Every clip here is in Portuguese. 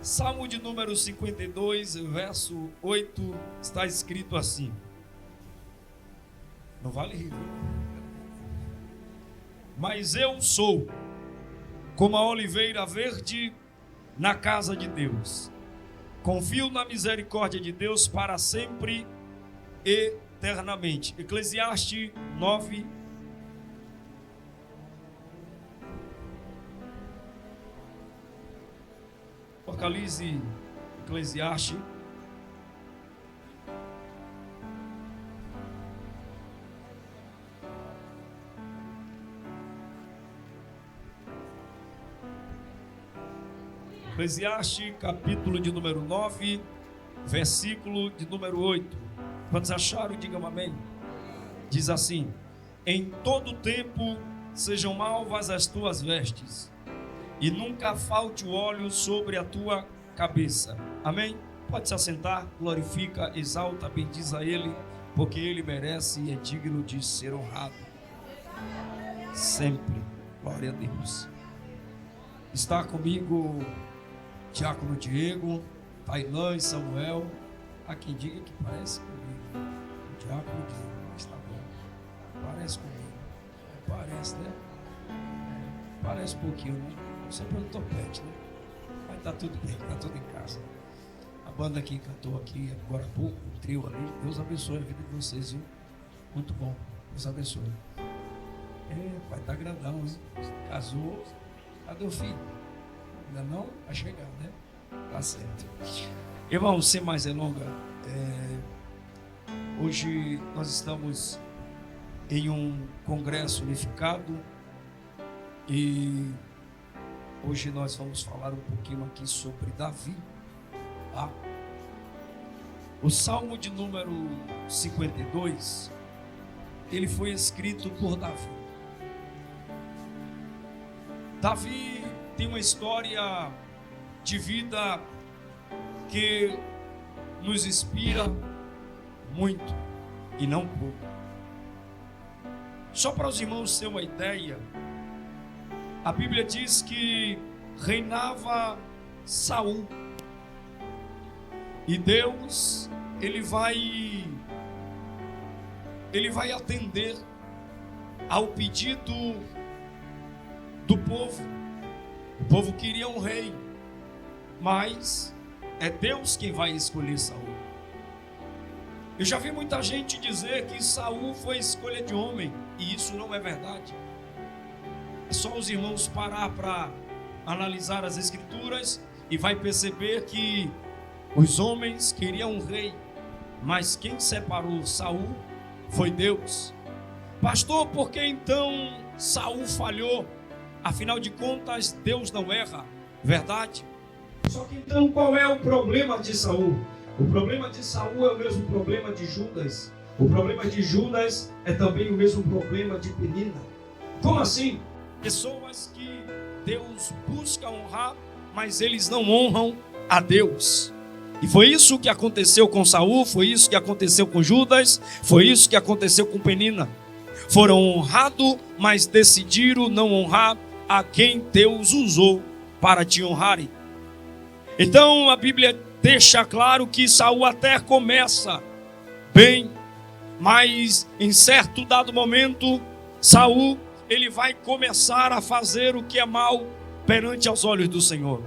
Salmo de número 52, verso 8, está escrito assim. Não vale rir, viu? Mas eu sou como a oliveira verde na casa de Deus. Confio na misericórdia de Deus para sempre, eternamente. Eclesiastes 9. Apocalipse, Eclesiastes. Eclesiastes, capítulo de número 9, versículo de número 8. Quantos acharam, digam amém. Diz assim: em todo tempo sejam alvas as tuas vestes, e nunca falte o óleo sobre a tua cabeça. Amém? Pode se assentar, glorifica, exalta, bendiz a Ele, porque Ele merece e é digno de ser honrado. Sempre. Glória a Deus. Está comigo Diácono Diego, Tailã e Samuel. Há quem diga que parece comigo. O Diácono Diego, mas está bom. Parece comigo. Parece, né? Parece um pouquinho, né? Sempre no topete, né? Mas tá tudo bem, tá tudo em casa. A banda que cantou aqui agora há pouco, o trio ali, Deus abençoe a vida de vocês, viu? Muito bom, Deus abençoe. Pai, tá grandão, hein? Casou, cadê o filho? Ainda não? Vai chegar, né? Tá certo. Irmãos, sem mais delongas, hoje nós estamos em um congresso unificado e hoje nós vamos falar um pouquinho aqui sobre Davi. Tá? O Salmo de número 52, ele foi escrito por Davi. Davi tem uma história de vida que nos inspira muito e não pouco. Só para os irmãos terem uma ideia, a Bíblia diz que reinava Saul. E Deus, ele vai atender ao pedido do povo. O povo queria um rei, mas é Deus quem vai escolher Saul. Eu já vi muita gente dizer que Saul foi escolha de homem, e isso não é verdade. É só os irmãos parar para analisar as escrituras e vai perceber que os homens queriam um rei, mas quem separou Saul foi Deus. Pastor, por que então Saul falhou? Afinal de contas, Deus não erra, verdade? Só que então qual é o problema de Saul? O problema de Saul é o mesmo problema de Judas. O problema de Judas é também o mesmo problema de Penina. Como assim? Pessoas que Deus busca honrar, mas eles não honram a Deus. E foi isso que aconteceu com Saul, foi isso que aconteceu com Judas, foi isso que aconteceu com Penina. Foram honrados, mas decidiram não honrar a quem Deus usou para te honrarem. Então a Bíblia deixa claro que Saul até começa bem, mas em certo dado momento, Saul ele vai começar a fazer o que é mal perante aos olhos do Senhor.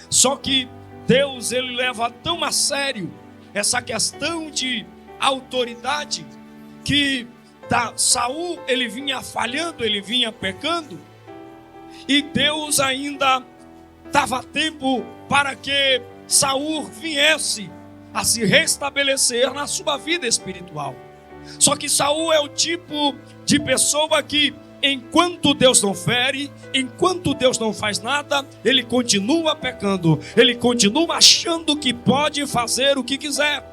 Só que Deus ele leva tão a sério essa questão de autoridade que Saul ele vinha falhando, ele vinha pecando, e Deus ainda dava tempo para que Saul viesse a se restabelecer na sua vida espiritual. Só que Saul é o tipo de pessoa que, enquanto Deus não fere, enquanto Deus não faz nada, ele continua pecando, ele continua achando que pode fazer o que quiser.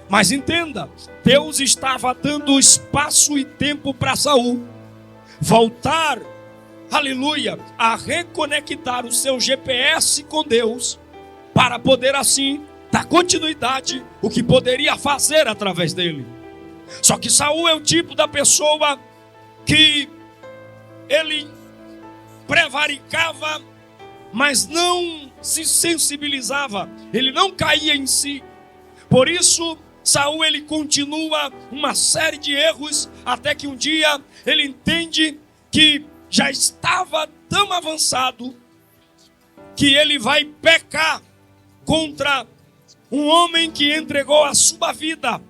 Mas entenda, Deus estava dando espaço e tempo para Saul voltar, aleluia, a reconectar o seu GPS com Deus, para poder assim dar continuidade o que poderia fazer através dele. Só que Saul é o tipo da pessoa que ele prevaricava, mas não se sensibilizava, ele não caía em si. Por isso, Saul ele continua uma série de erros, até que um dia ele entende que já estava tão avançado que ele vai pecar contra um homem que entregou a sua vida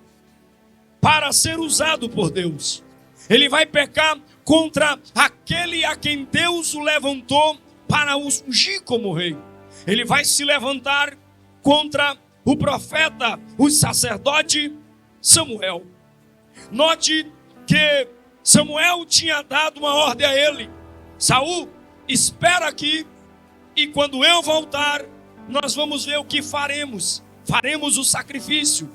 para ser usado por Deus. Ele vai pecar contra aquele a quem Deus o levantou para o ungir como rei. Ele vai se levantar contra o profeta, o sacerdote Samuel. Note que Samuel tinha dado uma ordem a ele: Saul, espera aqui, e quando eu voltar, nós vamos ver o que faremos. Faremos o sacrifício.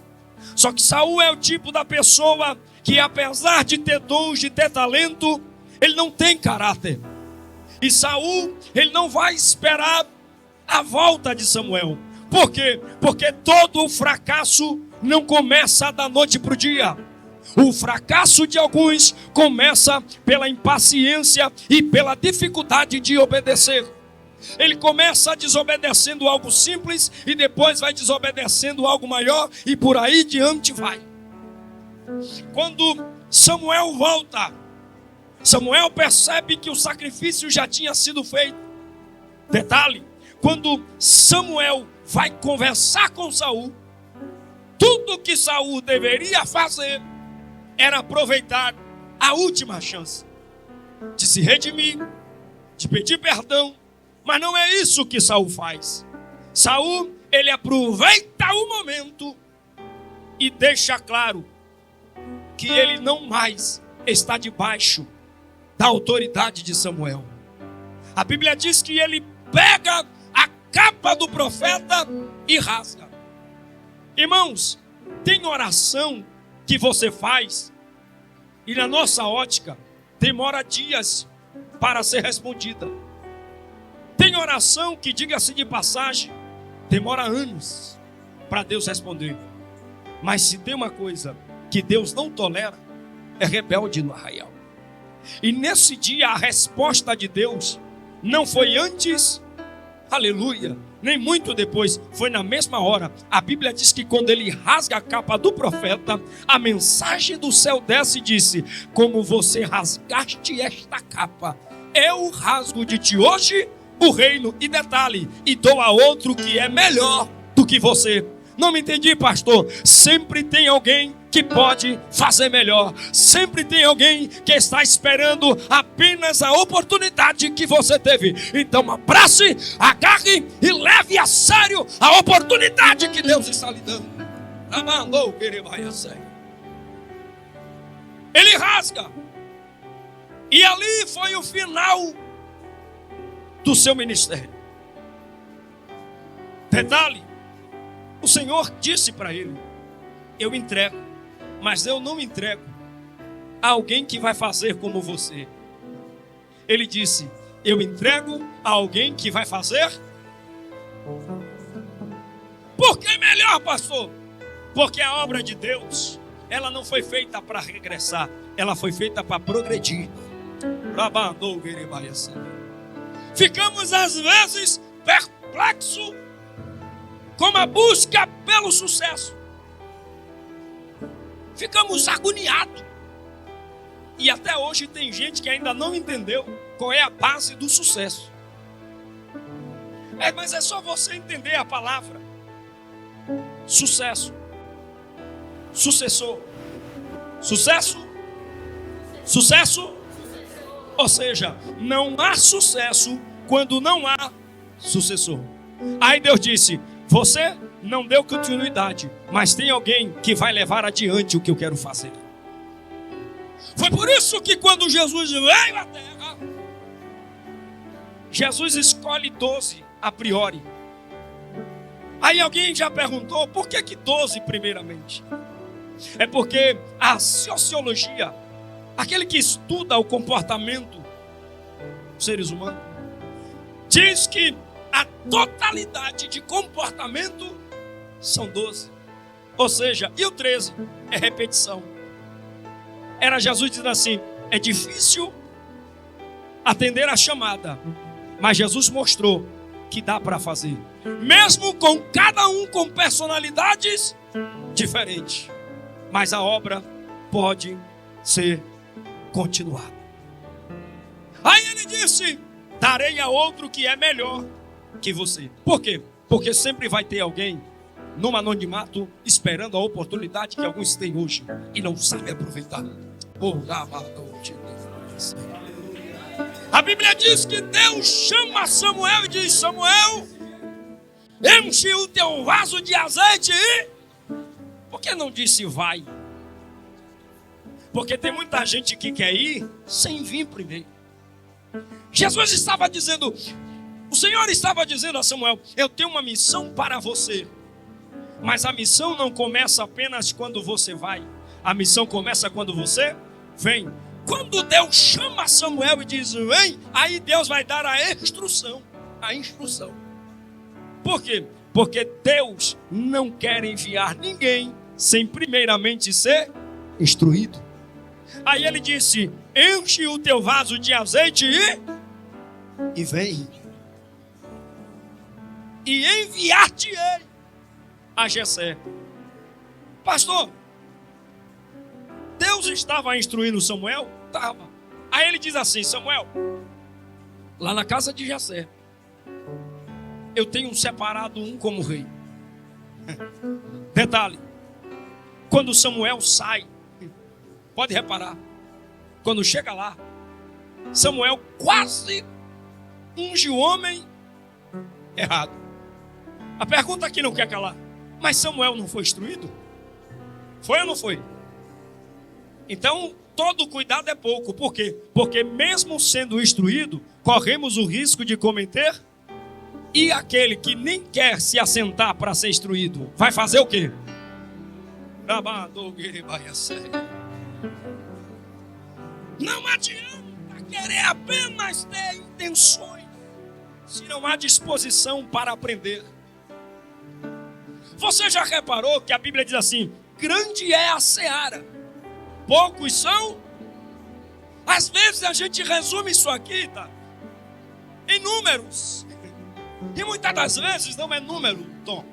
Só que Saul é o tipo da pessoa que, apesar de ter dons, de ter talento, ele não tem caráter. E Saul, ele não vai esperar a volta de Samuel. Por quê? Porque todo o fracasso não começa da noite para o dia. O fracasso de alguns começa pela impaciência e pela dificuldade de obedecer. Ele começa desobedecendo algo simples e depois vai desobedecendo algo maior e por aí diante vai. Quando Samuel volta, Samuel percebe que o sacrifício já tinha sido feito. Detalhe, quando Samuel vai conversar com Saul, tudo que Saul deveria fazer era aproveitar a última chance de se redimir, de pedir perdão, mas não é isso que Saul faz. Saul, ele aproveita o momento e deixa claro que ele não mais está debaixo da autoridade de Samuel. A Bíblia diz que ele pega a capa do profeta e rasga. Irmãos, tem oração que você faz e na nossa ótica demora dias para ser respondida. Tem oração que, diga-se de passagem, demora anos para Deus responder. Mas se tem uma coisa que Deus não tolera, é rebelde no arraial. E nesse dia a resposta de Deus não foi antes, aleluia, nem muito depois, foi na mesma hora. A Bíblia diz que quando ele rasga a capa do profeta, a mensagem do céu desce e disse: como você rasgaste esta capa, eu rasgo de ti hoje o reino, e detalhe, e dou a outro que é melhor do que você. Não me entendi, pastor? Sempre tem alguém que pode fazer melhor. Sempre tem alguém que está esperando apenas a oportunidade que você teve. Então abrace, agarre e leve a sério a oportunidade que Deus está lhe dando. Ele rasga. E ali foi o final do seu ministério. Detalhe, o Senhor disse para ele: eu entrego, mas eu não entrego a alguém que vai fazer como você. Ele disse: eu entrego a alguém que vai fazer. Por que melhor, pastor? Porque a obra de Deus, ela não foi feita para regressar, ela foi feita para progredir. Ficamos às vezes perplexos com a busca pelo sucesso. Ficamos agoniados. E até hoje tem gente que ainda não entendeu qual é a base do sucesso. Mas é só você entender a palavra sucesso, sucessor, sucesso, sucesso. Ou seja, não há sucesso quando não há sucessor. Aí Deus disse: você não deu continuidade, mas tem alguém que vai levar adiante o que eu quero fazer. Foi por isso que quando Jesus veio à terra, Jesus escolhe 12 a priori. Aí alguém já perguntou: por que 12 primeiramente? É porque a sociologia, aquele que estuda o comportamento dos seres humanos, diz que a totalidade de comportamento são 12. Ou seja, e o 13 é repetição. Era Jesus dizendo assim: é difícil atender a chamada, mas Jesus mostrou que dá para fazer, mesmo com cada um com personalidades diferentes, mas a obra pode ser continuada. Aí ele disse: darei a outro que é melhor que você. Por quê? Porque sempre vai ter alguém no anonimato esperando a oportunidade que alguns têm hoje e não sabem aproveitar. A Bíblia diz que Deus chama Samuel e diz: Samuel, enche o teu vaso de azeite e... Por que não disse vai? Porque tem muita gente que quer ir sem vir primeiro. Jesus estava dizendo, o Senhor estava dizendo a Samuel: eu tenho uma missão para você. Mas a missão não começa apenas quando você vai. A missão começa quando você vem. Quando Deus chama Samuel e diz vem, aí Deus vai dar a instrução. A instrução. Por quê? Porque Deus não quer enviar ninguém sem primeiramente ser instruído. Aí ele disse: enche o teu vaso de azeite e vem. E enviar-te-ei a Jessé. Pastor, Deus estava instruindo Samuel? Estava. Aí ele diz assim: Samuel, lá na casa de Jessé, eu tenho separado um como rei. Detalhe, quando Samuel sai, pode reparar, quando chega lá, Samuel quase unge o homem errado. A pergunta aqui não quer calar: mas Samuel não foi instruído? Foi ou não foi? Então, todo cuidado é pouco. Por quê? Porque mesmo sendo instruído, corremos o risco de cometer. E aquele que nem quer se assentar para ser instruído, vai fazer o quê? Não adianta querer apenas ter intenções, se não há disposição para aprender. Você já reparou que a Bíblia diz assim: grande é a seara, poucos são? Às vezes a gente resume isso aqui, tá? Em números. E muitas das vezes não é número, Tom.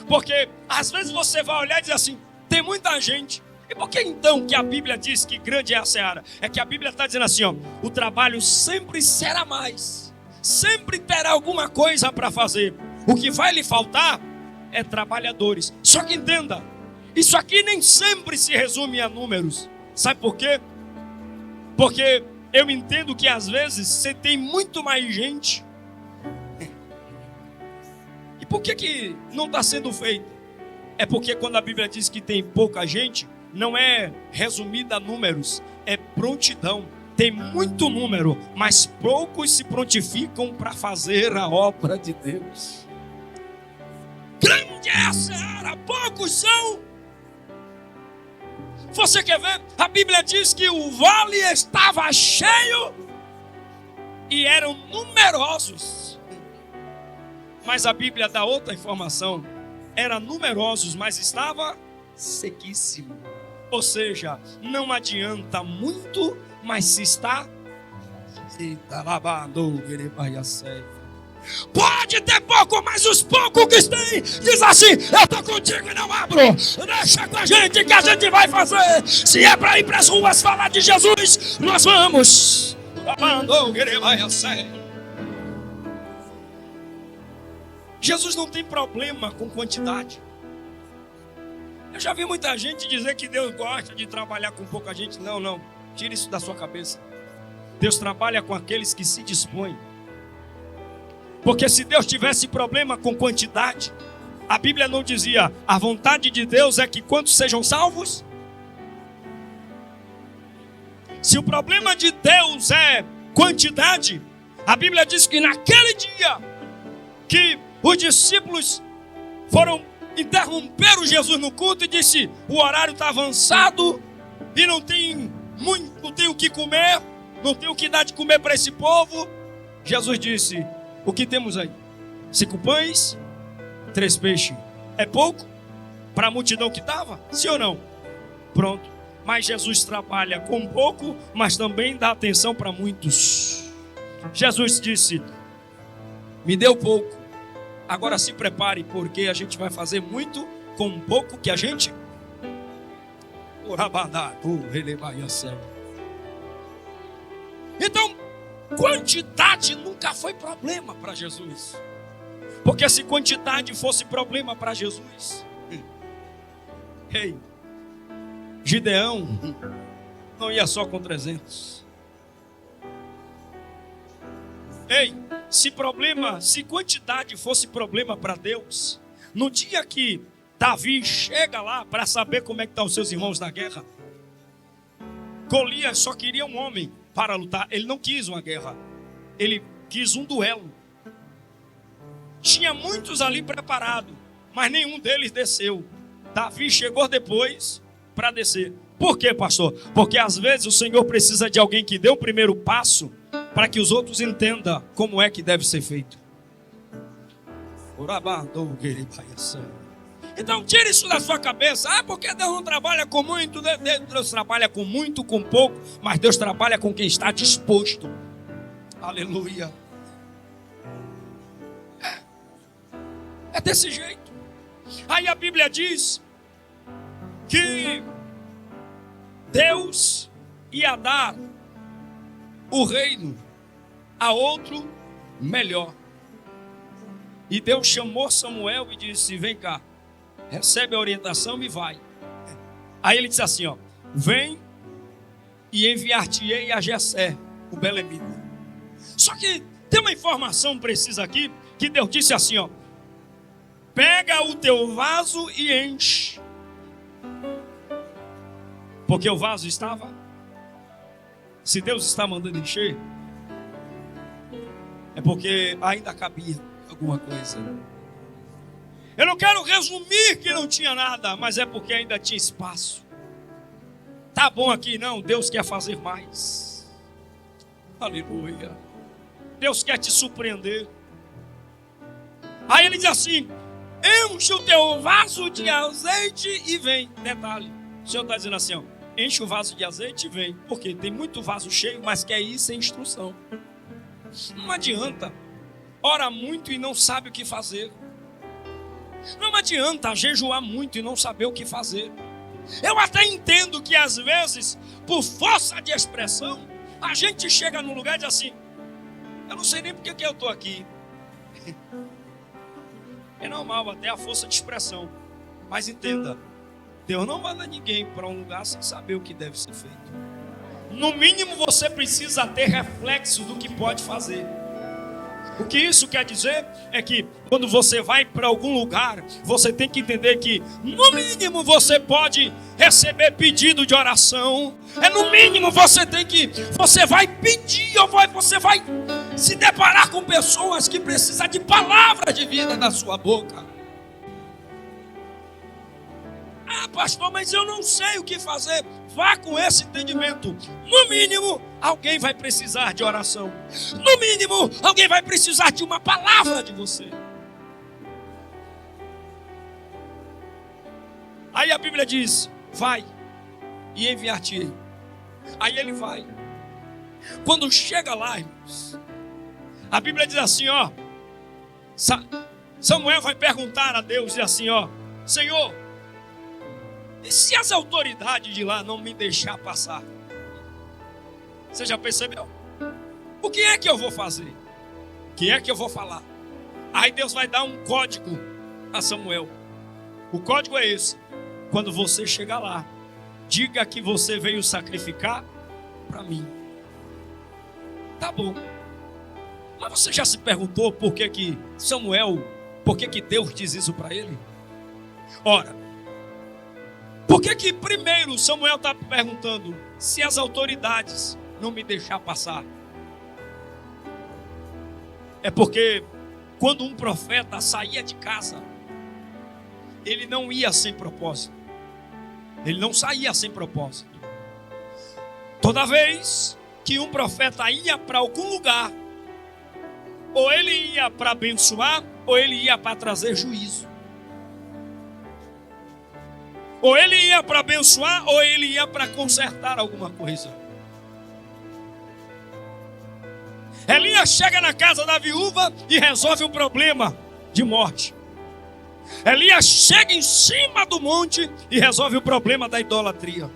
Porque às vezes você vai olhar e dizer assim: tem muita gente. E por que então que a Bíblia diz que grande é a seara? É que a Bíblia está dizendo assim, ó: o trabalho sempre será mais. Sempre terá alguma coisa para fazer. O que vai lhe faltar é trabalhadores. Só que entenda, isso aqui nem sempre se resume a números. Sabe por quê? Porque eu entendo que às vezes você tem muito mais gente. E por que não está sendo feito? É porque quando a Bíblia diz que tem pouca gente, não é resumida a números, é prontidão. Tem muito número, mas poucos se prontificam para fazer a obra de Deus. Grande é a seara, poucos são. Você quer ver? A Bíblia diz que o vale estava cheio e eram numerosos. Mas a Bíblia dá outra informação: eram numerosos, mas estava sequíssimo. Ou seja, não adianta muito, mas se está... Pode ter pouco, mas os poucos que tem, diz assim: eu estou contigo e não abro. Deixa com a gente que a gente vai fazer. Se é para ir para as ruas falar de Jesus, nós vamos. Jesus não tem problema com quantidade. Eu já vi muita gente dizer que Deus gosta de trabalhar com pouca gente. Não, tire isso da sua cabeça. Deus trabalha com aqueles que se dispõem. Porque se Deus tivesse problema com quantidade, a Bíblia não dizia: a vontade de Deus é que quantos sejam salvos? Se o problema de Deus é quantidade, a Bíblia diz que naquele dia que os discípulos interromperam Jesus no culto e disse: o horário está avançado e não tem o que comer, não tem o que dar de comer para esse povo. Jesus disse: o que temos aí? 5 pães, 3 peixes. É pouco para a multidão que estava? Sim ou não? Pronto. Mas Jesus trabalha com pouco, mas também dá atenção para muitos. Jesus disse: Me deu pouco. Agora se prepare, porque a gente vai fazer muito com um pouco que a gente... Então, quantidade nunca foi problema para Jesus. Porque se quantidade fosse problema para Jesus, ei, Gideão não ia só com 300. Ei, se quantidade fosse problema para Deus, no dia que Davi chega lá para saber como é que estão os seus irmãos na guerra, Golias só queria um homem para lutar. Ele não quis uma guerra, ele quis um duelo. Tinha muitos ali preparados, mas nenhum deles desceu. Davi chegou depois para descer. Por quê, pastor? Porque às vezes o Senhor precisa de alguém que dê o primeiro passo para que os outros entendam como é que deve ser feito. Então tire isso da sua cabeça. Porque Deus não trabalha com muito. Deus trabalha com muito, com pouco, mas Deus trabalha com quem está disposto. Aleluia. É desse jeito. Aí a Bíblia diz que Deus ia dar o reino a outro melhor. E Deus chamou Samuel e disse: vem cá, recebe a orientação e vai. Aí ele disse assim: vem e enviar-te-ei a Jessé, o belemita. Só que tem uma informação precisa aqui, que Deus disse assim: pega o teu vaso e enche. Porque o vaso estava... Se Deus está mandando encher, é porque ainda cabia alguma coisa. Eu não quero resumir que não tinha nada, mas é porque ainda tinha espaço. Tá bom aqui não, Deus quer fazer mais. Aleluia. Deus quer te surpreender. Aí ele diz assim: enche o teu vaso de azeite e vem. Detalhe, o Senhor está dizendo assim: enche o vaso de azeite e vem. Porque tem muito vaso cheio, mas quer ir sem instrução. Não adianta, ora muito e não sabe o que fazer. Não adianta jejuar muito e não saber o que fazer. Eu até entendo que às vezes, por força de expressão, a gente chega num lugar e diz assim: eu não sei nem porque que eu estou aqui. É normal, até a força de expressão. Mas entenda, Deus não manda ninguém para um lugar sem saber o que deve ser feito. No mínimo você precisa ter reflexo do que pode fazer. O que isso quer dizer é que quando você vai para algum lugar, você tem que entender que no mínimo você pode receber pedido de oração. No mínimo você vai pedir, ou você vai se deparar com pessoas que precisam de palavra de vida da sua boca. Pastor, mas eu não sei o que fazer. Vá com esse entendimento. No mínimo, alguém vai precisar de oração. No mínimo, alguém vai precisar de uma palavra de você. Aí a Bíblia diz: vai e enviar-te-ei. Aí ele vai. Quando chega lá, irmãos, a Bíblia diz assim: Samuel vai perguntar a Deus, diz assim: Senhor, e se as autoridades de lá não me deixar passar? Você já percebeu? O que é que eu vou fazer? O que é que eu vou falar? Aí Deus vai dar um código a Samuel. O código é esse: quando você chegar lá, diga que você veio sacrificar para mim. Tá bom. Mas você já se perguntou por que Deus diz isso para ele? Ora, por que primeiro Samuel está perguntando se as autoridades não me deixar passar? É porque quando um profeta saía de casa, ele não ia sem propósito. Ele não saía sem propósito. Toda vez que um profeta ia para algum lugar, ou ele ia para abençoar, ou ele ia para trazer juízo. Ou ele ia para abençoar, ou ele ia para consertar alguma coisa. Elias chega na casa da viúva e resolve um problema de morte. Elias chega em cima do monte e resolve o problema da idolatria.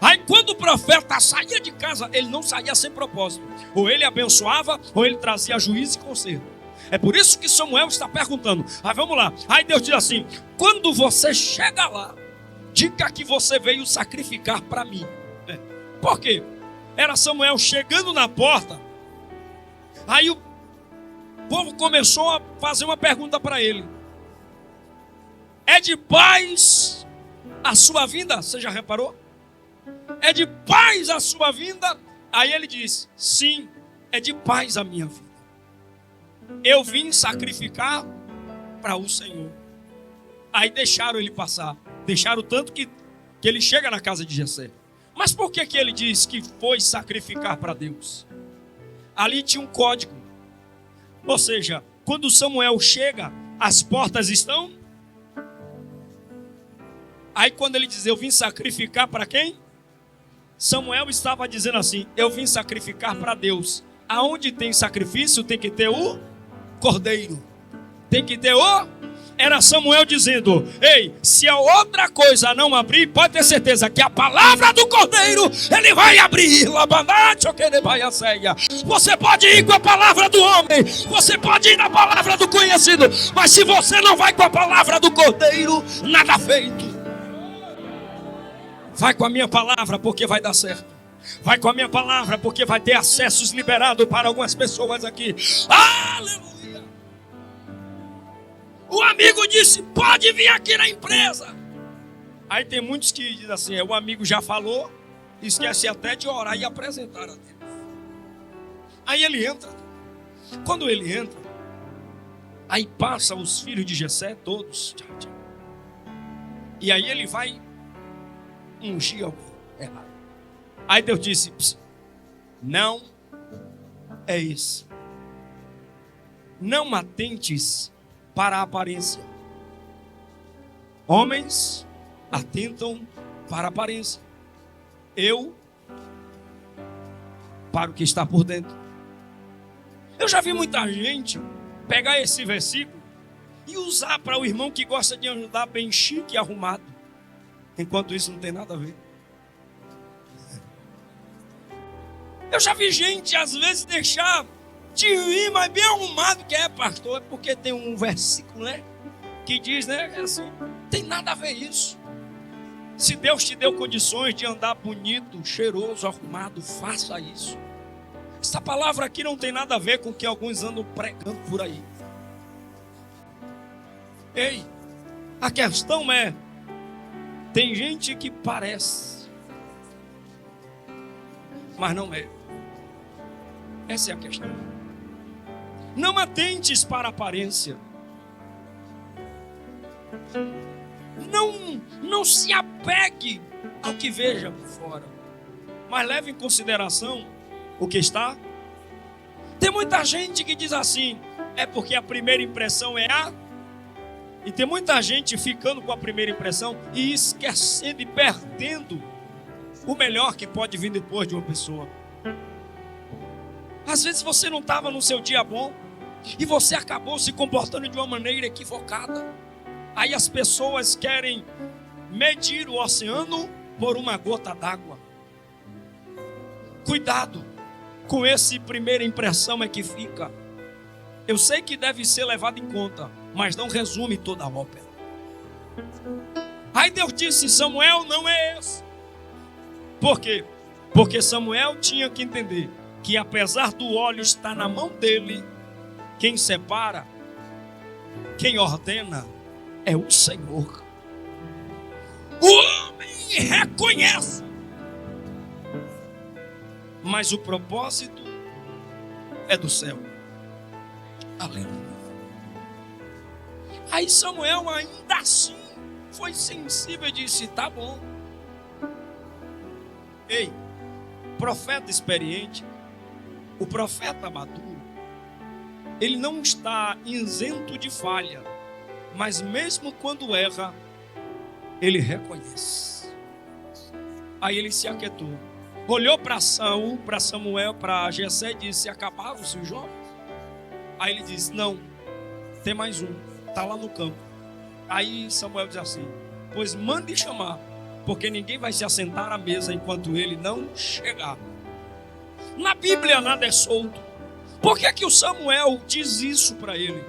Aí quando o profeta saía de casa, ele não saía sem propósito. Ou ele abençoava, ou ele trazia juízo e conserto. É por isso que Samuel está perguntando. Aí vamos lá. Aí Deus diz assim: quando você chega lá, diga que você veio sacrificar para mim. Por quê? Era Samuel chegando na porta. Aí o povo começou a fazer uma pergunta para ele: é de paz a sua vinda? Você já reparou? É de paz a sua vinda? Aí ele diz: sim, é de paz a minha vida. Eu vim sacrificar para o Senhor. Aí deixaram ele passar. Deixaram tanto que ele chega na casa de Jessé. Mas por que ele diz que foi sacrificar para Deus? Ali tinha um código. Ou seja, quando Samuel chega, as portas estão. Aí quando ele diz: eu vim sacrificar para quem? Samuel estava dizendo assim: eu vim sacrificar para Deus. Aonde tem sacrifício tem que ter o cordeiro. Tem que ter o... Era Samuel dizendo: ei, se a outra coisa não abrir, pode ter certeza que a palavra do cordeiro, ele vai abrir. Você pode ir com a palavra do homem, você pode ir na palavra do conhecido, mas se você não vai com a palavra do cordeiro, nada feito. Vai com a minha palavra porque vai dar certo. Vai com a minha palavra porque vai ter acessos liberados para algumas pessoas aqui. Aleluia! O amigo disse: pode vir aqui na empresa. Aí tem muitos que dizem assim: o amigo já falou, esquece até de orar e apresentar a Deus. Aí ele entra. Quando ele entra, aí passa os filhos de Jessé todos. E aí ele vai ungir alguém errado. Aí Deus disse: não é isso. Não atentes para a aparência. Homens atentam para a aparência. Eu para o que está por dentro. Eu já vi muita gente pegar esse versículo e usar para o irmão que gosta de andar bem chique e arrumado, enquanto isso não tem nada a ver. Eu já vi gente às vezes deixar de ir, mas bem arrumado que é, pastor, é porque tem um versículo, né, que diz, né, assim, tem nada a ver isso. Se Deus te deu condições de andar bonito, cheiroso, arrumado, faça isso. Essa palavra aqui não tem nada a ver com o que alguns andam pregando por aí. Ei, a questão é, tem gente que parece, mas não é. Essa é a questão. Não atentes para a aparência. Não se apegue ao que veja por fora, mas leve em consideração o que está. Tem muita gente que diz assim: é porque a primeira impressão é a... E tem muita gente ficando com a primeira impressão e esquecendo e perdendo o melhor que pode vir depois de uma pessoa. Às vezes você não estava no seu dia bom e você acabou se comportando de uma maneira equivocada. Aí as pessoas querem medir o oceano por uma gota d'água. Cuidado com esse primeira impressão é que fica. Eu sei que deve ser levado em conta, mas não resume toda a ópera. Aí Deus disse: Samuel não é esse. Por quê? Porque Samuel tinha que entender que apesar do óleo estar na mão dele, quem separa, quem ordena é o Senhor. O homem reconhece, mas o propósito é do céu. Aleluia. Aí Samuel ainda assim foi sensível e disse: tá bom. Ei, profeta experiente, o profeta maduro, ele não está isento de falha, mas mesmo quando erra, ele reconhece. Aí ele se aquietou. olhou para Samuel, para Jessé e disse: acabaram-se os jovens? Aí ele disse: não, tem mais um, está lá no campo. Aí Samuel diz assim: pois mande chamar, porque ninguém vai se assentar à mesa enquanto ele não chegar. Na Bíblia nada é solto. Por que que o Samuel diz isso para ele?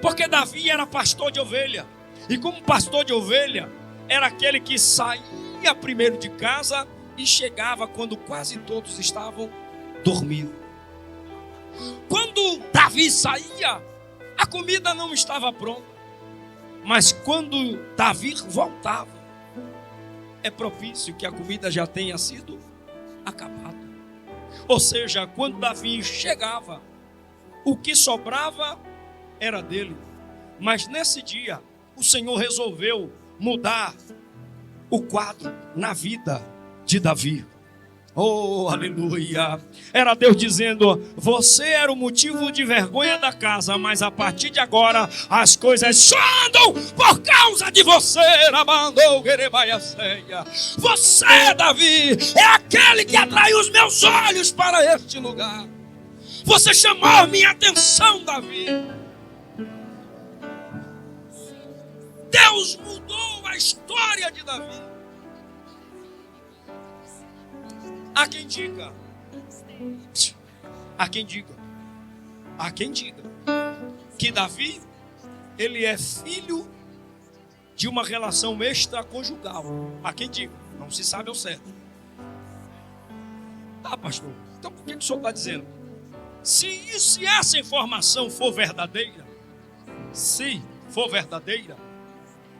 Porque Davi era pastor de ovelha. E como pastor de ovelha, era aquele que saía primeiro de casa e chegava quando quase todos estavam dormindo. Quando Davi saía, a comida não estava pronta. Mas quando Davi voltava, é propício que a comida já tenha sido acabada. Ou seja, quando Davi chegava, o que sobrava era dele. Mas nesse dia, o Senhor resolveu mudar o quadro na vida de Davi. Oh, aleluia! Era Deus dizendo: você era o motivo de vergonha da casa, mas a partir de agora as coisas só andam por causa de você. Você, Davi, é aquele que atraiu os meus olhos para este lugar. Você chamou minha atenção, Davi. Deus mudou a história de Davi. Há quem diga que Davi, ele é filho de uma relação extraconjugal. Há quem diga, não se sabe ao certo. Tá, pastor, então por que o senhor está dizendo? Se essa informação for verdadeira,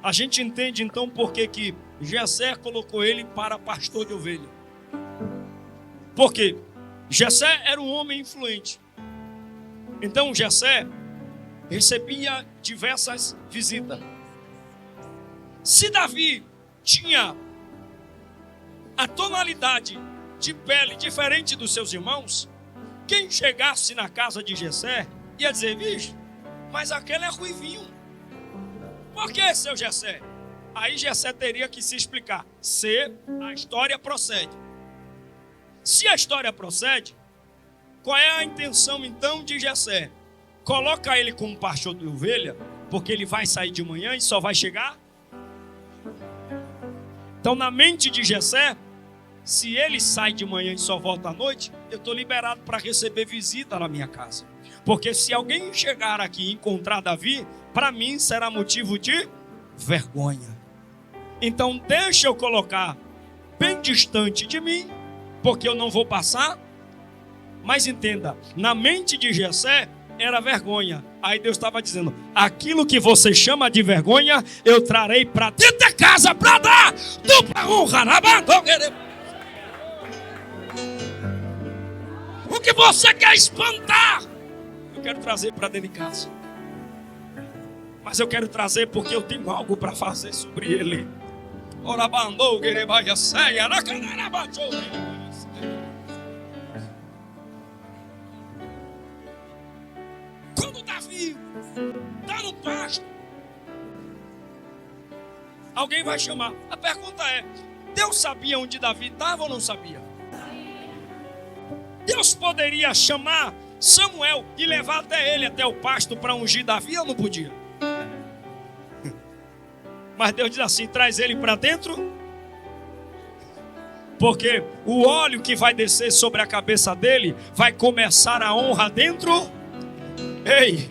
a gente entende então por que Jessé colocou ele para pastor de ovelha. Porque Jessé era um homem influente. Então Jessé recebia diversas visitas. Se Davi tinha a tonalidade de pele diferente dos seus irmãos, quem chegasse na casa de Jessé ia dizer: vixe, mas aquele é ruivinho. Por que, seu Jessé? Aí Jessé teria que se explicar se a história procede. Se a história procede, qual é a intenção então de Jessé? Coloca ele como pastor de ovelha, porque ele vai sair de manhã e só vai chegar. Então, na mente de Jessé, se ele sai de manhã e só volta à noite, eu estou liberado para receber visita na minha casa. Porque se alguém chegar aqui e encontrar Davi, para mim será motivo de vergonha. Então deixa eu colocar bem distante de mim, porque eu não vou passar. Mas entenda, na mente de Jessé era vergonha. Aí Deus estava dizendo: aquilo que você chama de vergonha, eu trarei para dentro da casa para dar dupla honra. O que você quer espantar, eu quero trazer para dentro de casa. Mas eu quero trazer porque eu tenho algo para fazer sobre ele. Quando Davi está no pasto, alguém vai chamar. A pergunta é: Deus sabia onde Davi estava ou não sabia? Deus poderia chamar Samuel e levar até ele, até o pasto, para ungir Davi ou não podia? Mas Deus diz assim: traz ele para dentro, porque o óleo que vai descer sobre a cabeça dele vai começar a honra dentro. Ei,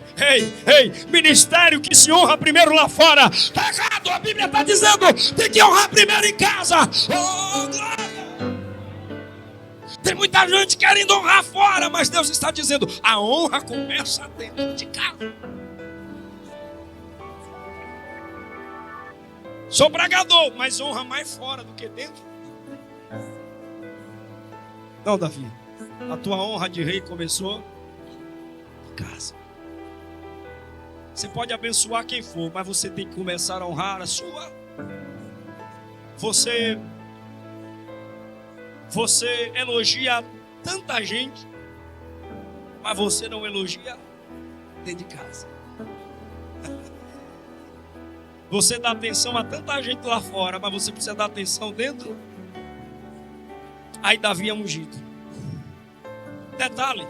ministério que se honra primeiro lá fora, tá errado, a Bíblia está dizendo, tem que honrar primeiro em casa. Oh, glória! Tem muita gente querendo honrar fora, mas Deus está dizendo, a honra começa dentro de casa. Sou pregador, mas honra mais fora do que dentro. Não, Davi, a tua honra de rei começou em casa. Você pode abençoar quem for, mas você tem que começar a honrar a sua. Você elogia tanta gente, mas você não elogia dentro de casa. Você dá atenção a tanta gente lá fora, mas você precisa dar atenção dentro. Aí Davi é ungido. Detalhe,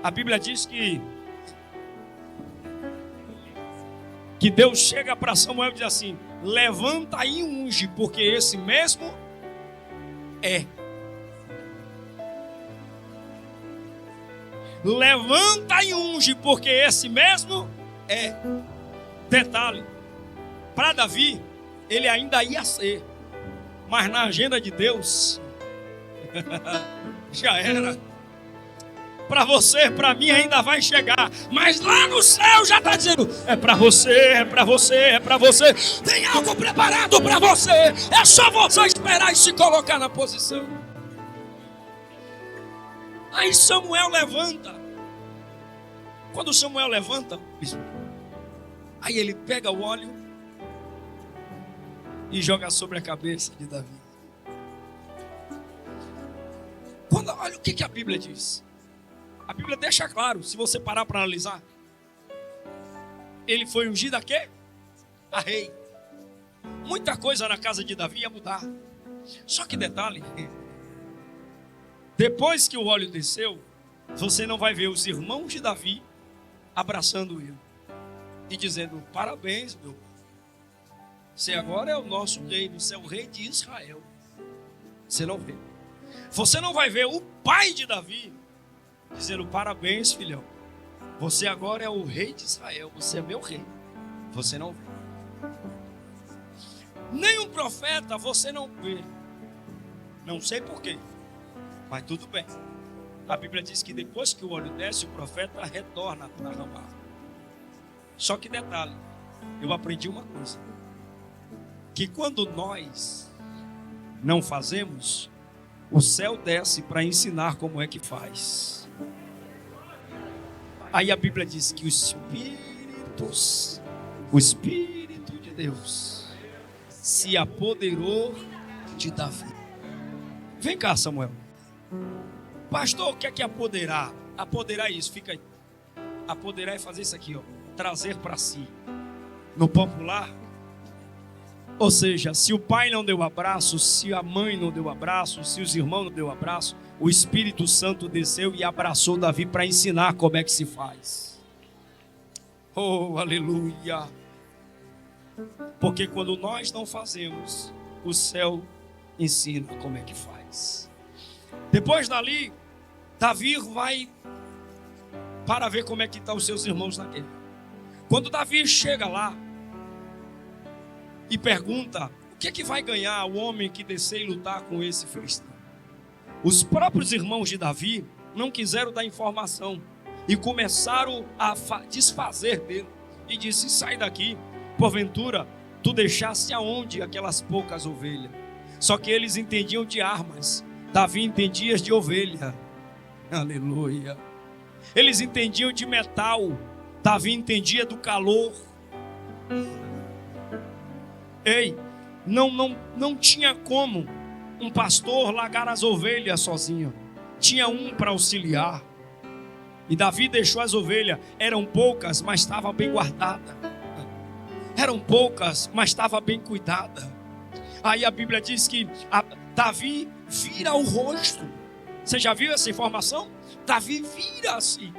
a Bíblia diz que Deus chega para Samuel e diz assim: levanta e unge, porque esse mesmo é. Levanta e unge, porque esse mesmo é. Detalhe, para Davi, ele ainda ia ser, mas na agenda de Deus, já era. Para você, para mim ainda vai chegar, mas lá no céu já está dizendo: é para você, é para você, é para você. Tem algo preparado para você. É só você esperar e se colocar na posição. Aí Samuel levanta. Quando Samuel levanta, aí ele pega o óleo e joga sobre a cabeça de Davi. Olha o que a Bíblia diz. A Bíblia deixa claro, se você parar para analisar, ele foi ungido a quê? A rei. Muita coisa na casa de Davi ia mudar. Só que detalhe, depois que o óleo desceu, você não vai ver os irmãos de Davi abraçando ele e dizendo: parabéns, meu pai, você agora é o nosso rei, você é o rei de Israel. Você não vê. Você não vai ver o pai de Davi dizendo: parabéns, filhão, você agora é o rei de Israel, você é meu rei. Você não vê. Nem um profeta você não vê. Não sei porquê, mas tudo bem. A Bíblia diz que depois que o óleo desce, o profeta retorna para Ramá. Só que detalhe, eu aprendi uma coisa: que quando nós não fazemos, o céu desce para ensinar como é que faz. Aí a Bíblia diz que o Espírito de Deus se apoderou de Davi. Vem cá, Samuel. Pastor, o que é apoderar? Apoderar é isso, fica aí. Apoderar é fazer isso aqui, ó, trazer para si. No popular, ou seja, se o pai não deu abraço, se a mãe não deu abraço, se os irmãos não deu abraço, o Espírito Santo desceu e abraçou Davi para ensinar como é que se faz. Oh, aleluia! Porque quando nós não fazemos, o céu ensina como é que faz. Depois dali, Davi vai para ver como é que estão os seus irmãos na guerra. Quando Davi chega lá e pergunta: o que é que vai ganhar o homem que descer e lutar com esse filisteu? Os próprios irmãos de Davi não quiseram dar informação e começaram a desfazer dele. E disse: sai daqui, porventura tu deixaste aonde aquelas poucas ovelhas? Só que eles entendiam de armas, Davi entendia de ovelha. Aleluia. Eles entendiam de metal, Davi entendia do calor. Ei, não tinha como um pastor largar as ovelhas sozinho. Tinha um para auxiliar. E Davi deixou as ovelhas. Eram poucas, mas estava bem guardada. Eram poucas, mas estava bem cuidada. Aí a Bíblia diz que Davi vira o rosto. Você já viu essa informação? Davi vira-se.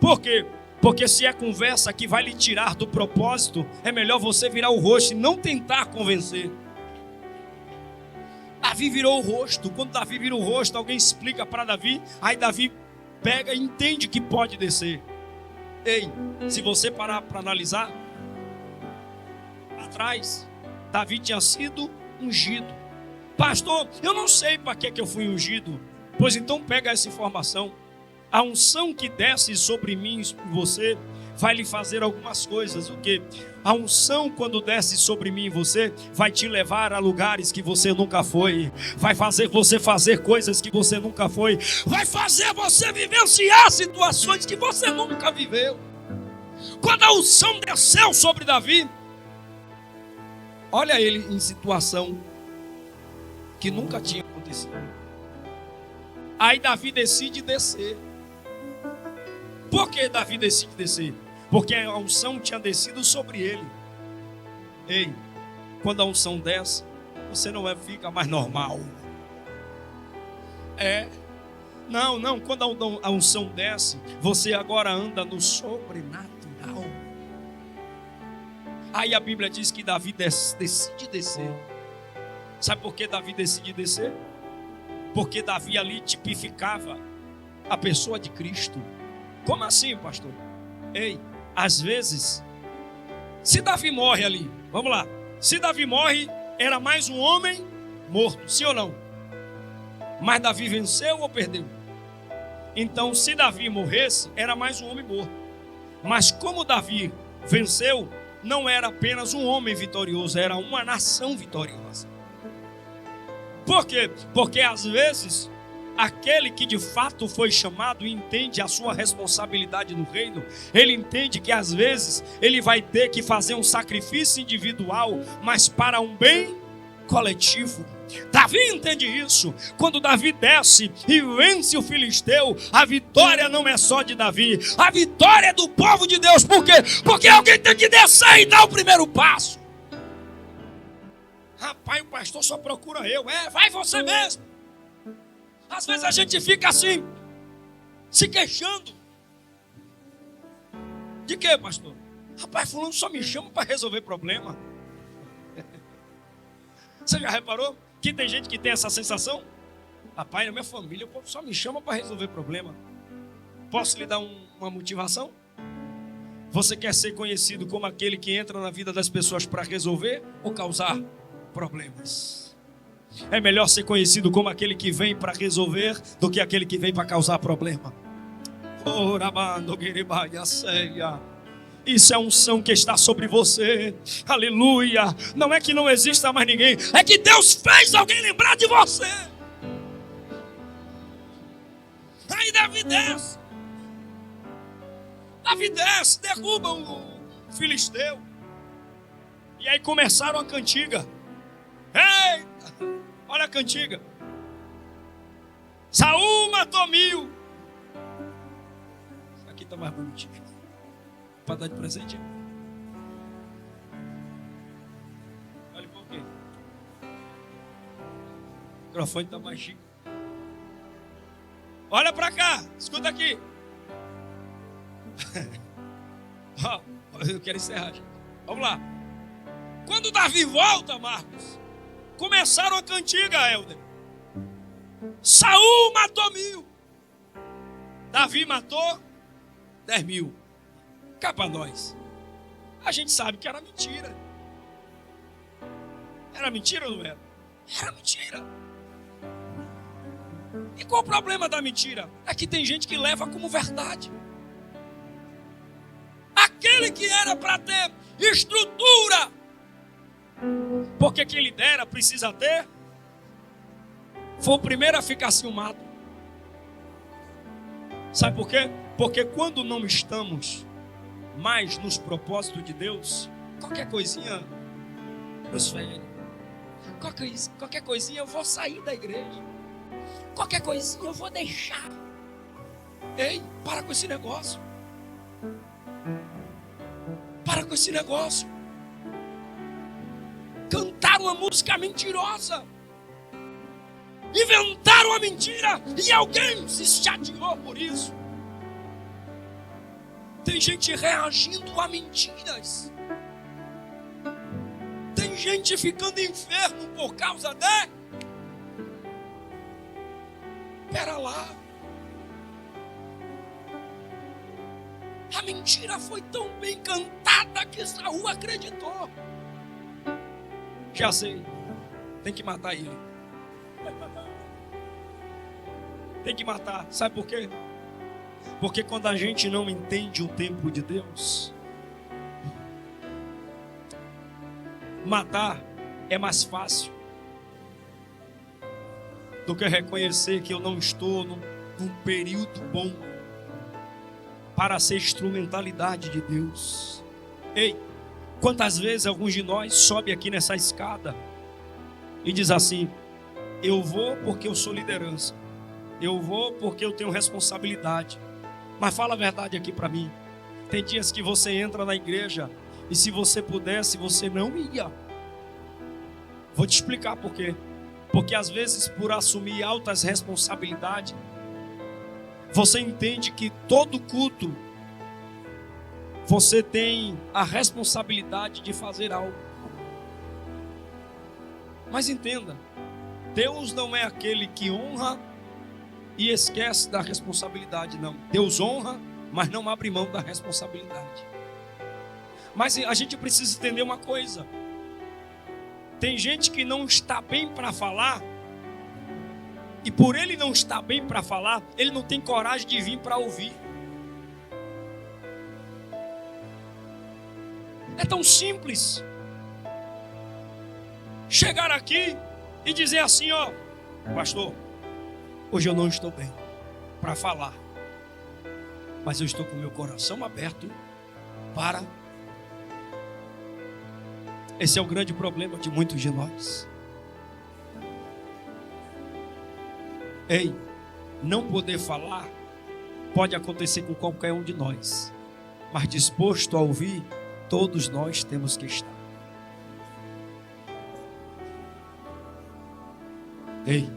Por quê? Porque se é conversa que vai lhe tirar do propósito, é melhor você virar o rosto e não tentar convencer. Davi virou o rosto. Quando Davi vira o rosto, alguém explica para Davi. Aí Davi pega e entende que pode descer. Ei, se você parar para analisar, atrás, Davi tinha sido ungido. Pastor, eu não sei para que eu fui ungido. Pois então pega essa informação. A unção que desce sobre mim e você vai lhe fazer algumas coisas. O quê? A unção, quando desce sobre mim e você, vai te levar a lugares que você nunca foi. Vai fazer você fazer coisas que você nunca foi. Vai fazer você vivenciar situações que você nunca viveu. Quando a unção desceu sobre Davi, olha ele em situação que nunca tinha acontecido. Aí Davi decide descer. Por que Davi decide descer? Porque a unção tinha descido sobre ele. Ei, quando a unção desce, você não fica mais normal. Não, quando a unção desce, você agora anda no sobrenatural. Aí a Bíblia diz que Davi decide descer. Sabe por que Davi decide descer? Porque Davi ali tipificava a pessoa de Cristo. Como assim, pastor? Às vezes, se Davi morre ali, vamos lá, se Davi morre, era mais um homem morto, sim ou não? Mas Davi venceu ou perdeu? Então, se Davi morresse, era mais um homem morto. Mas como Davi venceu, não era apenas um homem vitorioso, era uma nação vitoriosa. Por quê? Porque às vezes, aquele que de fato foi chamado e entende a sua responsabilidade no reino, ele entende que às vezes ele vai ter que fazer um sacrifício individual, mas para um bem coletivo. Davi entende isso. Quando Davi desce e vence o filisteu, a vitória não é só de Davi, a vitória é do povo de Deus. Por quê? Porque alguém tem que descer e dar o primeiro passo. Rapaz, o pastor só procura eu. Vai você mesmo. Às vezes a gente fica assim, se queixando. De quê, pastor? Rapaz, fulano só me chama para resolver problema. Você já reparou que tem gente que tem essa sensação? Rapaz, na minha família o povo só me chama para resolver problema. Posso lhe dar uma motivação? Você quer ser conhecido como aquele que entra na vida das pessoas para resolver ou causar problemas? É melhor ser conhecido como aquele que vem para resolver do que aquele que vem para causar problema. Isso é unção que está sobre você. Aleluia. Não é que não exista mais ninguém, é que Deus fez alguém lembrar de você. Aí Davi desce, derruba o filisteu. E aí começaram a cantiga. Eita, olha a cantiga. Saul matou 1000. Isso aqui está mais bonitinho para dar de presente. Olha por quê. O microfone está mais chique. Olha para cá, escuta aqui. Eu quero encerrar, gente. Vamos lá. Quando Davi volta, Marcos, começaram a cantiga, Helder. Saul matou 1000. Davi matou 10.000. Cá para nós. A gente sabe que era mentira. Era mentira ou não era? Era mentira. E qual o problema da mentira? É que tem gente que leva como verdade. Aquele que era para ter estrutura, porque quem lidera precisa ter, foi o primeiro a ficar ciumado. Sabe por quê? Porque quando não estamos mais nos propósitos de Deus, qualquer coisinha nos fere. Qualquer coisinha eu vou sair da igreja. Qualquer coisinha eu vou deixar. Ei, para com esse negócio. Para com esse negócio. Cantaram uma música mentirosa. Inventaram uma mentira e alguém se chateou por isso. Tem gente reagindo a mentiras. Tem gente ficando enfermo por causa de... Pera lá. A mentira foi tão bem cantada que Saul acreditou. Já sei. Tem que matar ele. Tem que matar. Sabe por quê? Porque quando a gente não entende o tempo de Deus, matar é mais fácil do que reconhecer que eu não estou num período bom para ser instrumentalidade de Deus. Ei, quantas vezes alguns de nós sobe aqui nessa escada e diz assim: eu vou porque eu sou liderança, eu vou porque eu tenho responsabilidade. Mas fala a verdade aqui para mim. Tem dias que você entra na igreja e se você pudesse, você não ia. Vou te explicar por quê. Porque às vezes, por assumir altas responsabilidades, você entende que todo culto você tem a responsabilidade de fazer algo. Mas entenda, Deus não é aquele que honra e esquece da responsabilidade, não. Deus honra, mas não abre mão da responsabilidade. Mas a gente precisa entender uma coisa. Tem gente que não está bem para falar, e por ele não estar bem para falar, ele não tem coragem de vir para ouvir. É tão simples chegar aqui e dizer assim, ó, pastor, hoje eu não estou bem para falar, mas eu estou com meu coração aberto para... Esse é o grande problema de muitos de nós. Ei, não poder falar pode acontecer com qualquer um de nós, mas disposto a ouvir, todos nós temos que estar. Ei,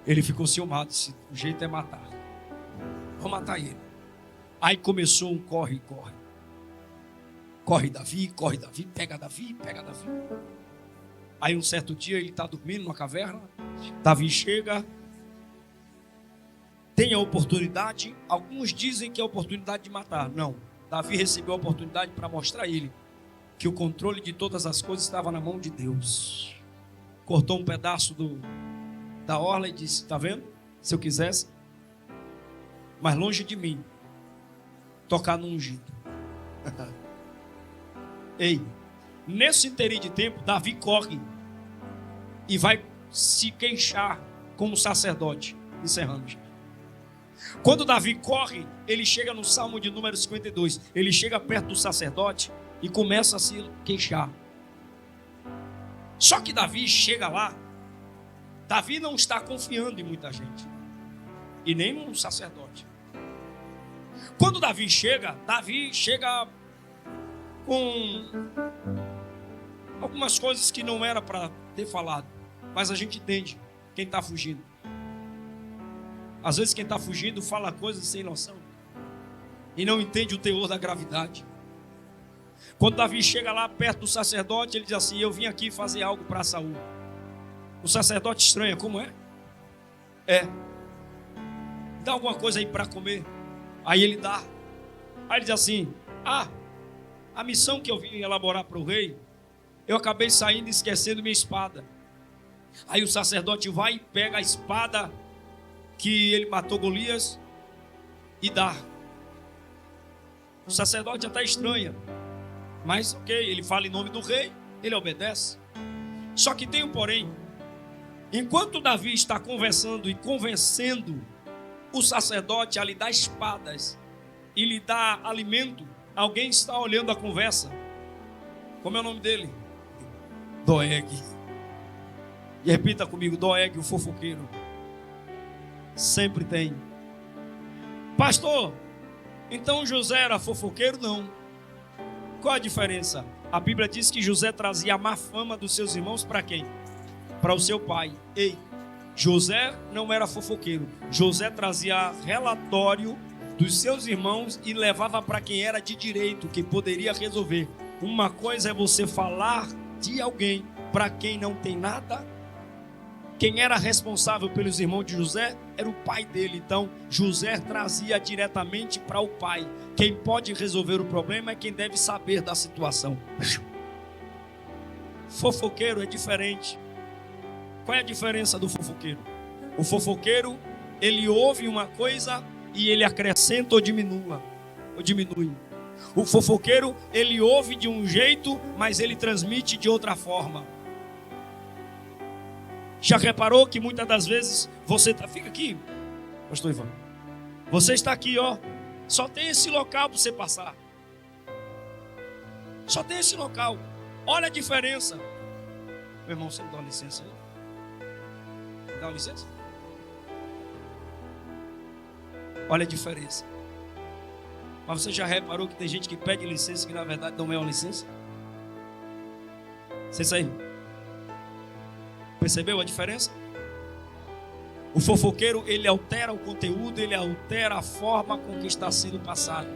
ele ficou ciumado, disse, o jeito é matar. Vou matar ele. Aí começou um corre. Corre Davi, pega Davi. Aí um certo dia ele está dormindo numa caverna, Davi chega, tem a oportunidade, alguns dizem que é a oportunidade de matar. Não, Davi recebeu a oportunidade para mostrar a ele que o controle de todas as coisas estava na mão de Deus. Cortou um pedaço da orla e disse, está vendo? Se eu quisesse, mas longe de mim, tocar no ungido. Ei, nesse interim de tempo, Davi corre e vai se queixar com o sacerdote. Encerrando, gente. Quando Davi corre, ele chega no Salmo de número 52. Ele chega perto do sacerdote e começa a se queixar. Só que Davi chega lá, Davi não está confiando em muita gente, e nem no sacerdote. Quando Davi chega com algumas coisas que não era para ter falado, mas a gente entende quem está fugindo. Às vezes quem está fugindo fala coisas sem noção e não entende o teor da gravidade. Quando Davi chega lá perto do sacerdote, ele diz assim, eu vim aqui fazer algo para Saul. O sacerdote estranha, como é? Dá alguma coisa aí para comer. Aí ele dá. Aí ele diz assim, a missão que eu vim elaborar para o rei, eu acabei saindo e esquecendo minha espada. Aí o sacerdote vai e pega a espada que ele matou Golias e dá. O sacerdote até estranha, mas ok, ele fala em nome do rei, ele obedece. Só que tem um porém. Enquanto Davi está conversando e convencendo o sacerdote a lhe dar espadas e lhe dar alimento, alguém está olhando a conversa. Como é o nome dele? Doeg. E repita comigo, Doeg, o fofoqueiro. Sempre tem. Pastor, então José era fofoqueiro? Não. Qual a diferença? A Bíblia diz que José trazia a má fama dos seus irmãos para quem? Para o seu pai. Ei, José não era fofoqueiro. José trazia relatório dos seus irmãos e levava para quem era de direito, que poderia resolver. Uma coisa é você falar de alguém para quem não tem nada. Quem era responsável pelos irmãos de José era o pai dele. Então José trazia diretamente para o pai. Quem pode resolver o problema é quem deve saber da situação. Fofoqueiro é diferente. Qual é a diferença do fofoqueiro? O fofoqueiro, ele ouve uma coisa e ele acrescenta ou diminui. O fofoqueiro, ele ouve de um jeito, mas ele transmite de outra forma. Já reparou que muitas das vezes você fica aqui, pastor Ivan, você está aqui, ó, só tem esse local para você passar. Só tem esse local. Olha a diferença. Meu irmão, você me dá uma licença aí? Dá uma licença? Olha a diferença. Mas você já reparou que tem gente que pede licença que na verdade não é uma licença? Vocês aí? Percebeu a diferença? O fofoqueiro, ele altera o conteúdo, ele altera a forma com que está sendo passado.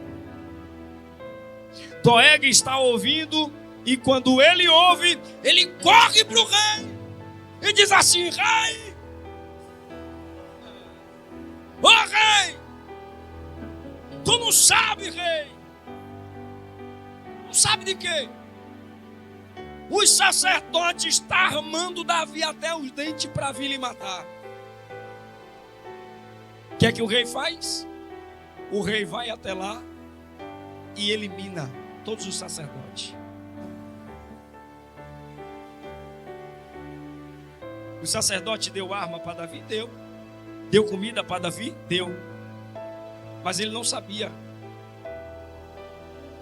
Doeg está ouvindo, e quando ele ouve, ele corre para o rei e diz assim: rei, ô rei, tu não sabe, rei, não sabe de quê? Os sacerdotes estão armando Davi até os dentes para vir lhe matar. O que é que o rei faz? O rei vai até lá e elimina todos os sacerdotes. O sacerdote deu arma para Davi? Deu. Deu comida para Davi? Deu. Mas ele não sabia.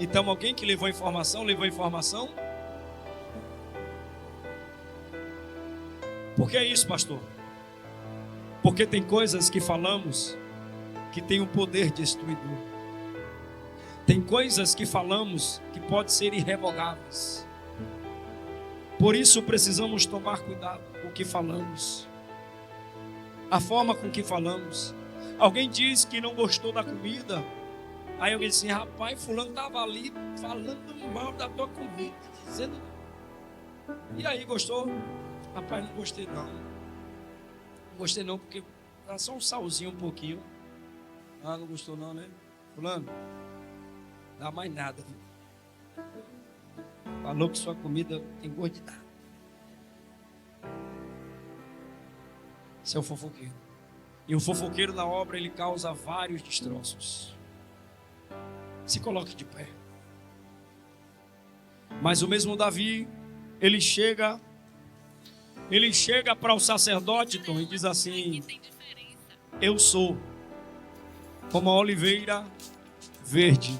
Então alguém que levou informação. Por que isso, pastor? Porque tem coisas que falamos que tem um poder destruidor. Tem coisas que falamos que podem ser irrevogáveis. Por isso precisamos tomar cuidado com o que falamos. A forma com que falamos. Alguém diz que não gostou da comida. Aí alguém diz assim: rapaz, fulano estava ali falando mal da tua comida, dizendo... E aí, gostou? Rapaz, não gostei não. Não gostei não, porque era só um salzinho um pouquinho. Ah, não gostou não, né? Fulano, dá mais nada. Falou que sua comida tem gosto de nada. Esse é o fofoqueiro. E o fofoqueiro na obra, ele causa vários destroços. Se coloque de pé. Mas o mesmo Davi, ele chega para o sacerdote, Tom, e diz assim: eu sou como a oliveira verde.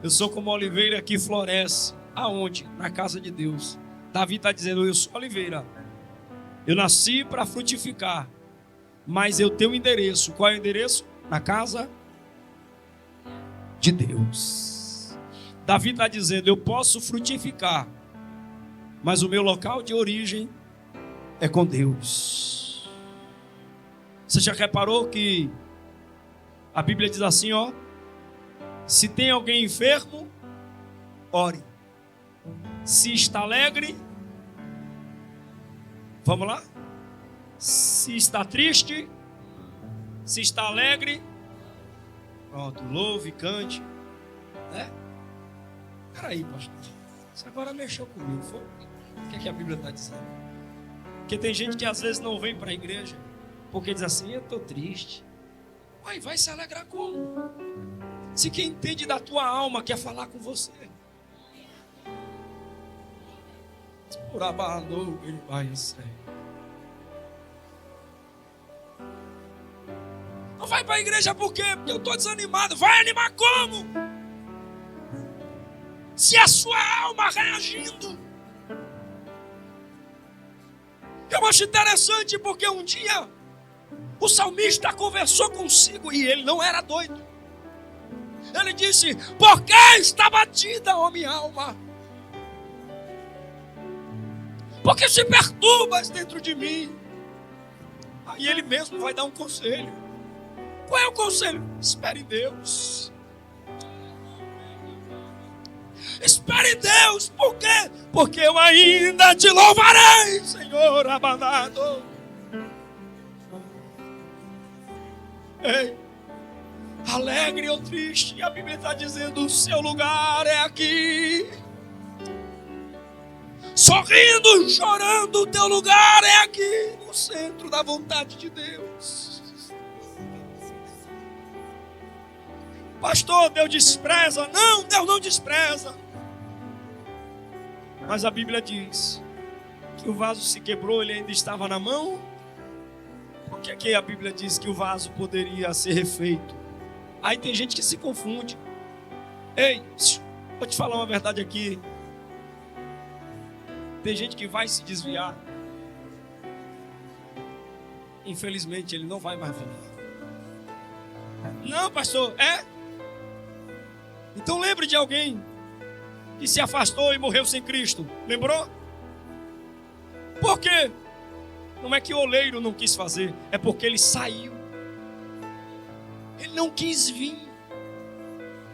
Eu sou como a oliveira que floresce. Aonde? Na casa de Deus. Davi está dizendo: eu sou oliveira. Eu nasci para frutificar. Mas eu tenho um endereço. Qual é o endereço? Na casa de Deus. Davi está dizendo: eu posso frutificar, mas o meu local de origem é com Deus. Você já reparou que a Bíblia diz assim, ó: se tem alguém enfermo, ore. Se está alegre, vamos lá? Se está triste, se está alegre, pronto, louve, cante, né? Peraí, pastor, você agora mexeu comigo, foi? O que é que a Bíblia está dizendo? Porque tem gente que às vezes não vem para a igreja porque diz assim: eu estou triste. Uai, vai se alegrar como? Se quem entende da tua alma quer falar com você. Ele vai ser. Não vai para a igreja por quê? Porque eu estou desanimado. Vai animar como? Se a sua alma reagindo. Eu acho interessante porque um dia o salmista conversou consigo e ele não era doido. Ele disse: por que está batida, ó minha alma? Porque se perturbas dentro de mim. Aí ele mesmo vai dar um conselho. Qual é o conselho? Espere em Deus. Espere em Deus. Por quê? Porque eu ainda te louvarei, Senhor abandonado. Ei, alegre ou triste, a Bíblia está dizendo: o seu lugar é aqui. Sorrindo, chorando, o teu lugar é aqui, no centro da vontade de Deus. Pastor, Deus despreza. Não, Deus não despreza. Mas a Bíblia diz que o vaso se quebrou, ele ainda estava na mão. Por que a Bíblia diz que o vaso poderia ser refeito? Aí tem gente que se confunde. Ei, vou te falar uma verdade aqui. Tem gente que vai se desviar. Infelizmente, ele não vai mais vir. Não, pastor, é? Então lembre de alguém que se afastou e morreu sem Cristo. Lembrou? Por quê? Não é que o oleiro não quis fazer, é porque ele saiu. Ele não quis vir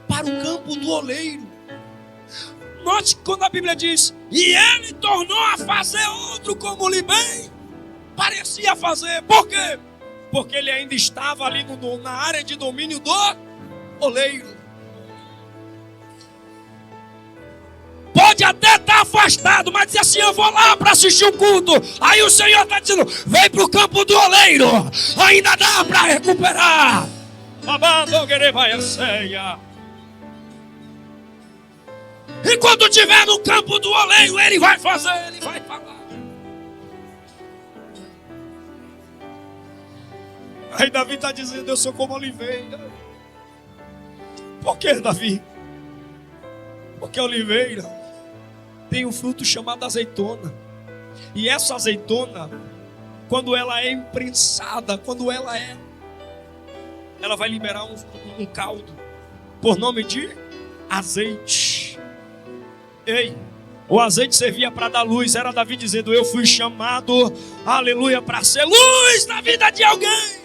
para o campo do oleiro. Note que quando a Bíblia diz, e ele tornou a fazer outro como lhe bem parecia fazer. Por quê? Porque ele ainda estava ali na área de domínio do oleiro. Pode até estar afastado, mas diz assim, eu vou lá para assistir o culto. Aí o Senhor está dizendo, vem para o campo do oleiro, ainda dá para recuperar. E quando estiver no campo do oleiro, ele vai fazer, ele vai falar. Aí Davi está dizendo, eu sou como oliveira. Por que, Davi? Porque a oliveira tem um fruto chamado azeitona. E essa azeitona, quando ela é imprensada, ela vai liberar um caldo, por nome de azeite. Ei, o azeite servia para dar luz. Era Davi dizendo, eu fui chamado, aleluia, para ser luz na vida de alguém.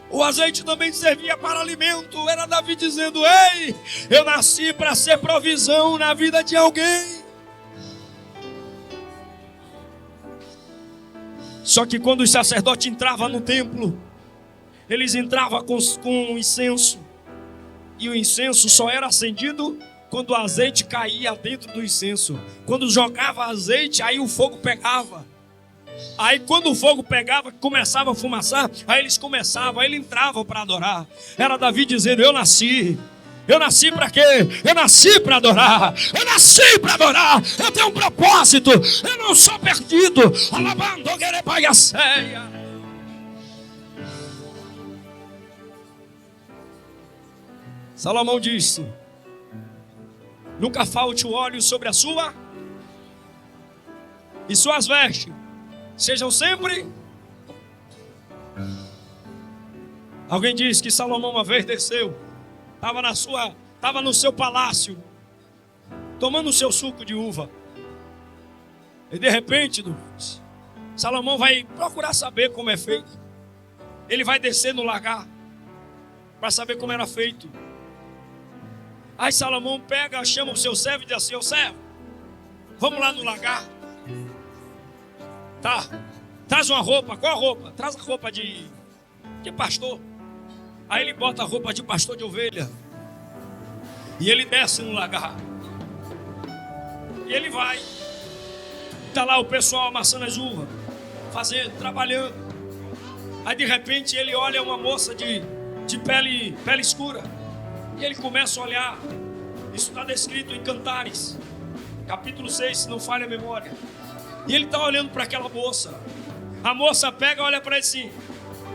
O azeite também servia para alimento. Era Davi dizendo, ei, eu nasci para ser provisão na vida de alguém. Só que quando os sacerdotes entravam no templo, eles entravam com incenso. E o incenso só era acendido quando o azeite caía dentro do incenso. Quando jogava azeite, aí o fogo pegava. Aí quando o fogo pegava, começava a fumaçar, aí eles entravam para adorar. Era Davi dizendo, eu nasci para quê? Eu nasci para adorar. Eu nasci para adorar. Eu tenho um propósito. Eu não sou perdido. Alabando Gerebaiaceia. Salomão disse, nunca falte o óleo sobre a sua e suas vestes sejam sempre. Alguém diz que Salomão uma vez desceu, estava no seu palácio, tomando o seu suco de uva. E de repente, Salomão vai procurar saber como é feito. Ele vai descer no lagar para saber como era feito. Aí Salomão chama o seu servo e diz assim, ô servo, vamos lá no lagar. Tá, traz uma roupa. Qual a roupa? Traz a roupa de pastor. Aí ele bota a roupa de pastor de ovelha. E ele desce no lagar. E ele vai. Está lá o pessoal amassando as uvas, trabalhando. Aí de repente ele olha uma moça de pele escura. E ele começa a olhar. Isso está descrito em Cantares, capítulo 6, se não falha a memória. E ele está olhando para aquela moça. A moça pega e olha para ele assim,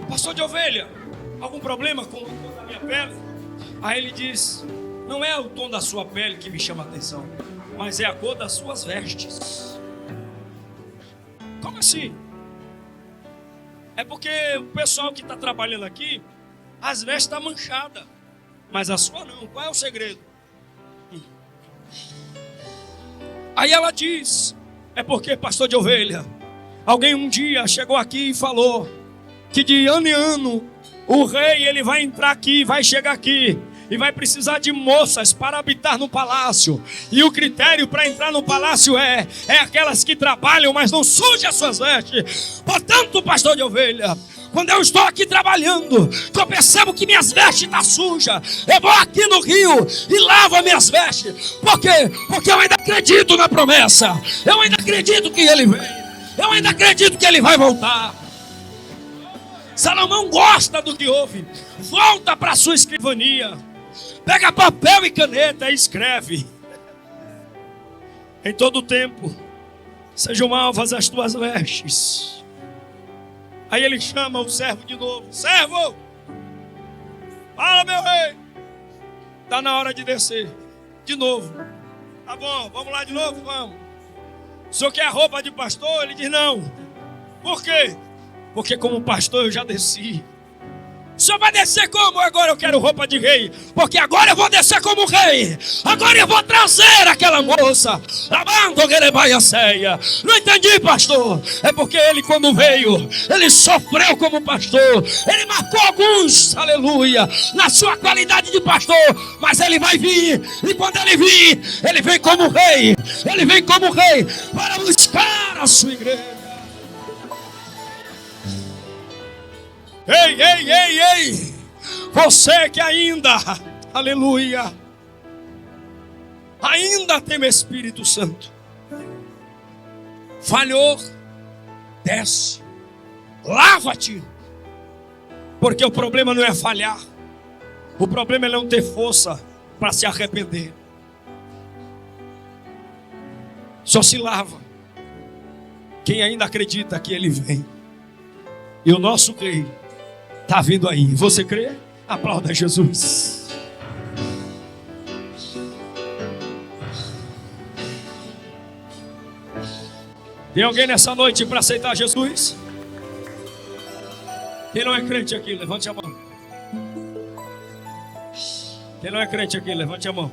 pastor de ovelha, algum problema com a minha pele? Aí ele diz, não é o tom da sua pele que me chama a atenção, mas é a cor das suas vestes. Como assim? É porque o pessoal que está trabalhando aqui, as vestes estão manchadas, mas a sua não. Qual é o segredo? Aí ela diz, é porque, pastor de ovelha, alguém um dia chegou aqui e falou que de ano em ano o rei ele vai entrar aqui, vai chegar aqui e vai precisar de moças para habitar no palácio. E o critério para entrar no palácio é aquelas que trabalham, mas não sujam as suas vestes. Portanto, pastor de ovelha, quando eu estou aqui trabalhando, que eu percebo que minhas vestes estão sujas, eu vou aqui no rio e lavo as minhas vestes. Por quê? Porque eu ainda acredito na promessa. Eu ainda acredito que ele vem. Eu ainda acredito que ele vai voltar. Salomão gosta do que ouve. Volta para a sua escrivania. Pega papel e caneta e escreve. Em todo tempo sejam alvas as tuas vestes. Aí ele chama o servo de novo. Servo! Fala, meu rei! Está na hora de descer. De novo. Tá bom, vamos lá de novo? Vamos. O senhor quer a roupa de pastor? Ele diz não. Por quê? Porque como pastor eu já desci. O senhor vai descer como? Agora eu quero roupa de rei, porque agora eu vou descer como rei. Agora eu vou trazer aquela moça. Não entendi, pastor. É porque ele, quando veio, ele sofreu como pastor. Ele marcou alguns, aleluia, na sua qualidade de pastor. Mas ele vai vir, e quando ele vir, ele vem como rei. Ele vem como rei para buscar a sua igreja. Ei, ei, ei, ei, você que ainda, aleluia, ainda tem o Espírito Santo, falhou, desce, lava-te, porque o problema não é falhar, o problema é não ter força para se arrepender. Só se lava quem ainda acredita que ele vem, e o nosso rei está vindo aí. Você crê? Aplauda Jesus. Tem alguém nessa noite para aceitar Jesus? Quem não é crente aqui, levante a mão. Quem não é crente aqui, levante a mão.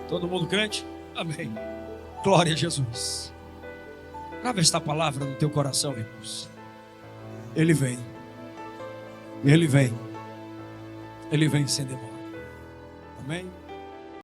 Todo mundo crente? Amém. Glória a Jesus. Grava esta palavra no teu coração, irmãos. Ele vem. Ele vem. Ele vem sem demora. Amém?